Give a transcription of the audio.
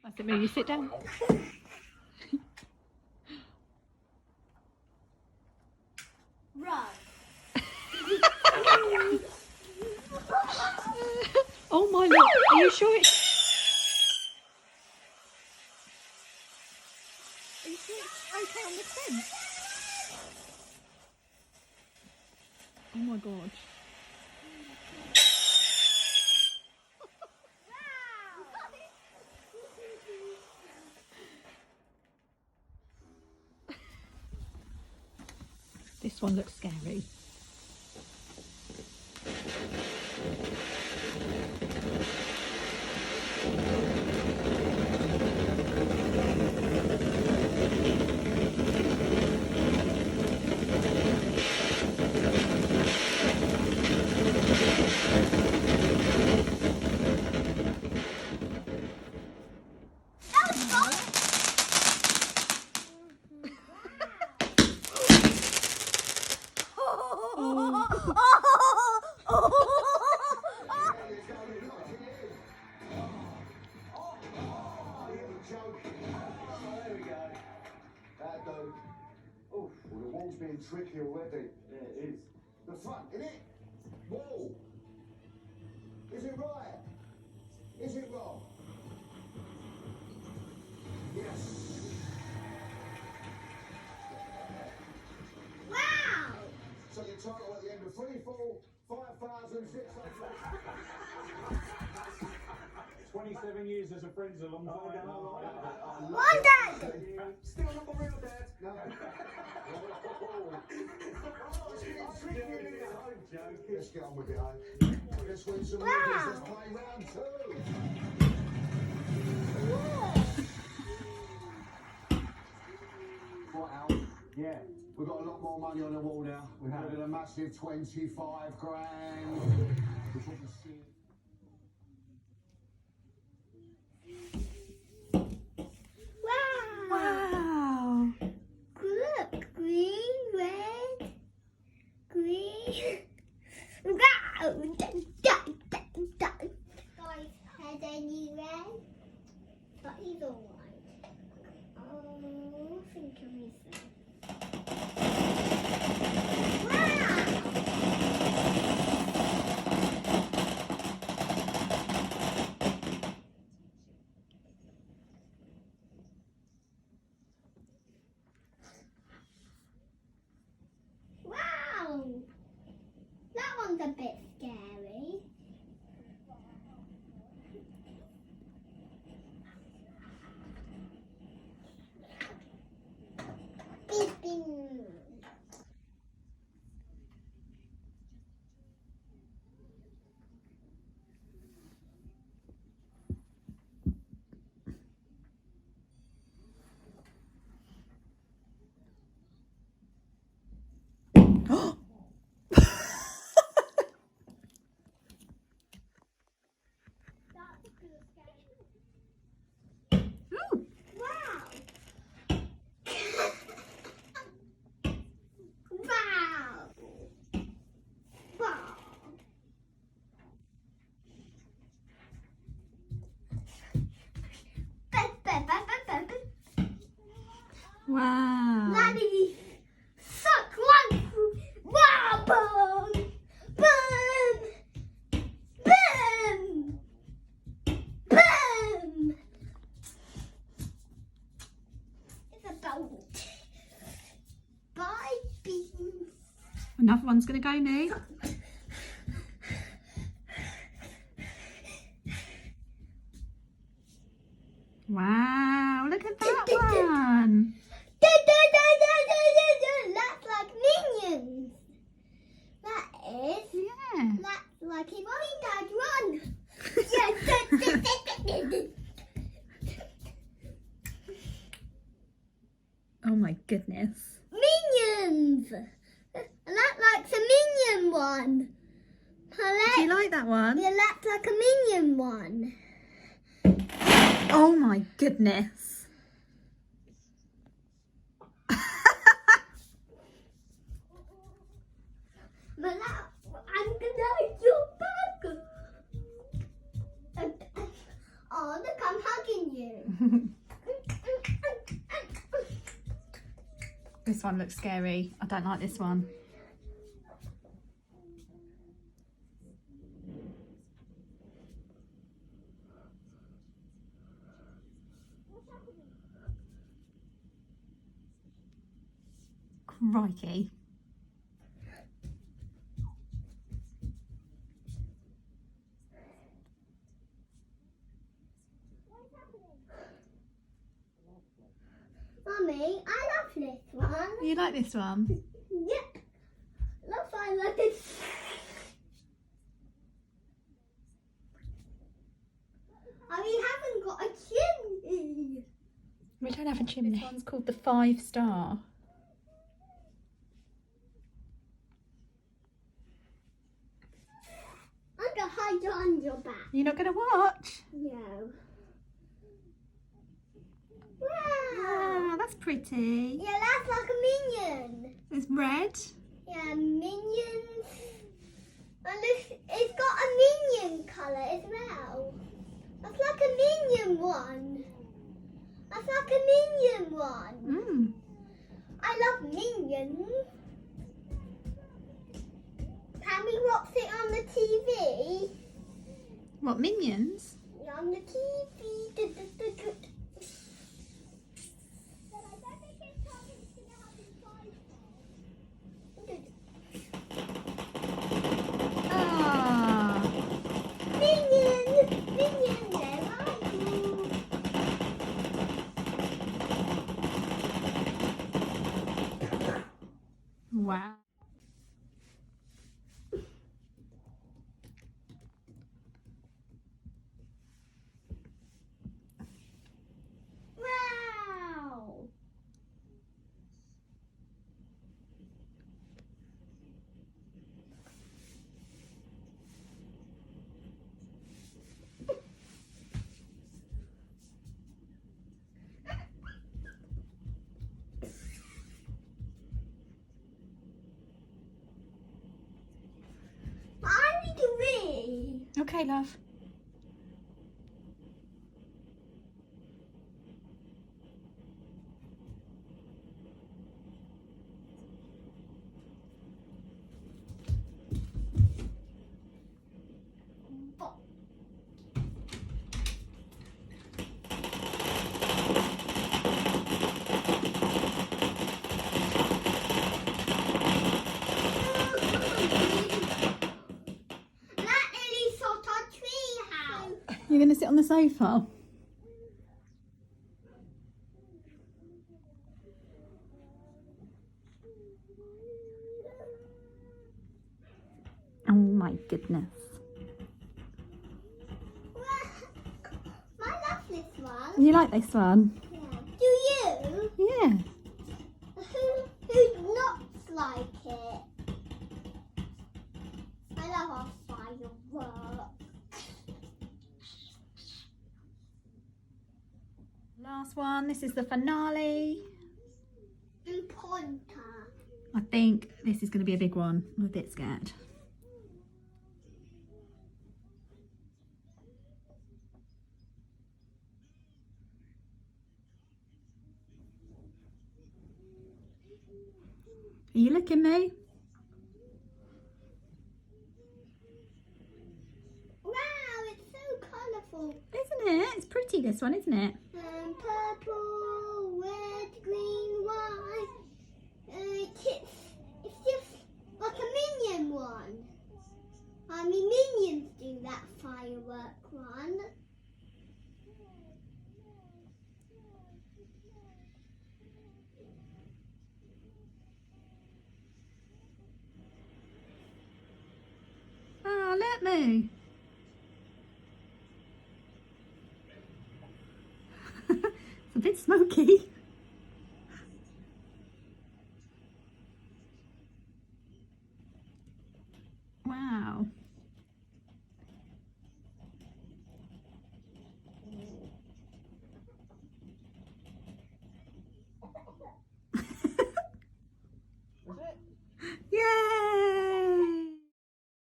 I said, maybe you sit down. Run. Oh my lord, are you sure it's... Are you sure it's okay on the fence? Oh my god. This one looks scary. Oh, well, the wall's being tricky already. Yeah, it is. The front, isn't it? Wall. Is it right? Is it wrong? Yes. Wow! So your total at the end of free fall, 5,600. 27 years as a friend's a long time. One day! Still not the real dad. No. Let's get on with it, eh? Let's win some Wow. rubies. Let's play round two. Right, Al. Yeah. We've got a lot more money on the wall now. We've got a massive 25 grand. Which we can see. Wow! Wow. Look, green, red, green. Wow! Dun, dun, dun, dun. Guys, had any red? But he's alright. Oh, think of yourself. Wow! That one's a bit scary. Beep, beep. Ooh. Wow! Wow! Wow! Wow. Daddy, suck one! Wow! Boom! Boom! Boom! Boom! It's a boat. Bye, beans. Another one's going to go, Nee. Wow, look at that one. That's like minions. That is. Yeah. That's like in Mommy Dad Run. Yes. Oh my goodness. Minions. And that likes a minion one. Do you like that one? Yeah, that's like a minion one. Oh my goodness. But now I'm gonna hit your back. Oh, look, I'm hugging you. This one looks scary. I don't like this one. Crikey. Mummy, I love this one. You like this one? Yep. Love, I love it. We haven't got a chimney. We don't have a chimney. This one's called the 5 Star. I'm gonna hide on your back. You're not going to watch? No. Ah, Wow. that's pretty. Yeah, that's like a minion. It's red. Yeah, minions. And it's got a minion colour as well. That's like a minion one. That's like a minion one. Mm. I love minions. Can we watch it on the TV? What, Minions? On the TV. Ah. Minions! Minions, there are you. Wow. Wow! I need to read. Okay, love. That nearly sort of tree house. You're going to sit on the sofa? Oh my goodness. I love this one. You like this one? Yeah. Do you? Yeah. Who not like it? I love our fireworks. Last one. This is the finale. And Pointer. I think this is going to be a big one. I'm a bit scared. Are you looking, me? Wow, it's so colourful. Isn't it? It's pretty, this one, isn't it? Purple, red, green, white. It's just like a minion one. I mean, minions do that firework one. Oh, let me. It's a bit smoky.